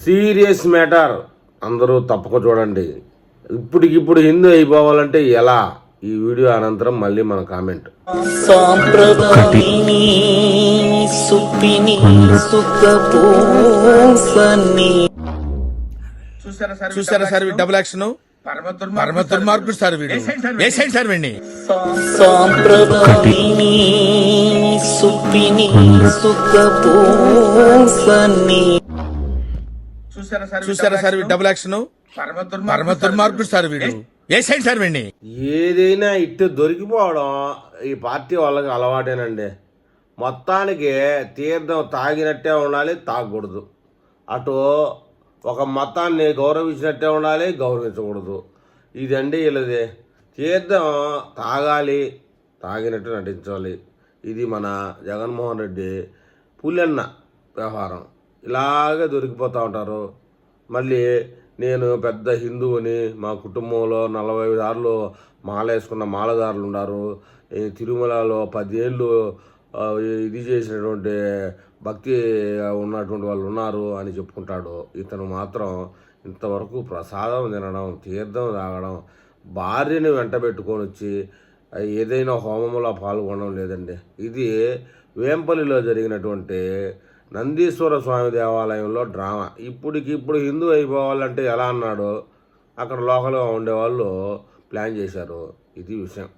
Serious matter, అందరూ తప్పక చూడండి. ఇప్పటికిప్పుడు హిందూ అయిపోవాలంటే ఎలా? ఈ వీడియో అనంతరం మళ్ళీ మన కామెంట్. చూసారా సార్ డబుల్ యాక్షన్, పరమ దుర్మార్గుడు సార్ వీడు. వేసేయండి సార్ వీడిని. చూసారా సార్ డబుల్ యాక్షన్, పరమ దుర్మార్గుడు సార్ వీడు. వేసేయండి సార్ వీడిని. ఏదైనా ఇట్టు దొరికిపోవడం ఈ పార్టీ వాళ్ళకి అలవాటేనండి. మొత్తానికి తీర్థం తాగినట్టే ఉండాలి, తాగకూడదు. అటు ఒక మతాన్ని గౌరవించినట్టే ఉండాలి, గౌరవించకూడదు. ఇదండి వీళ్ళది. తీర్థం తాగాలి, తాగినట్టు నటించాలి. ఇది మన జగన్మోహన్ రెడ్డి పుల్లెన్న వ్యవహారం. ఇలాగే దొరికిపోతూ ఉంటారు. మళ్ళీ నేను పెద్ద హిందువుని, మా కుటుంబంలో 40 సార్లు మాలేసుకున్న మాలదారులు ఉన్నారు, తిరుమలలో 10 ఏళ్ళు ఇది చేసినటువంటి భక్తి ఉన్నటువంటి వాళ్ళు ఉన్నారు అని చెప్పుకుంటాడు. ఇతను మాత్రం ఇంతవరకు ప్రసాదం తినడం, తీర్థం తాగడం, భార్యని వెంట పెట్టుకొని వచ్చి ఏదైనా హోమంలో పాల్గొనడం లేదండి. ఇది వేంపల్లిలో జరిగినటువంటి నందీశ్వర స్వామి దేవాలయంలో డ్రామా. ఇప్పటికిప్పుడు హిందూ అయిపోవాలంటే ఎలా అన్నాడు, అక్కడ లోకల్గా ఉండేవాళ్ళు ప్లాన్ చేశారు. ఇది విషయం.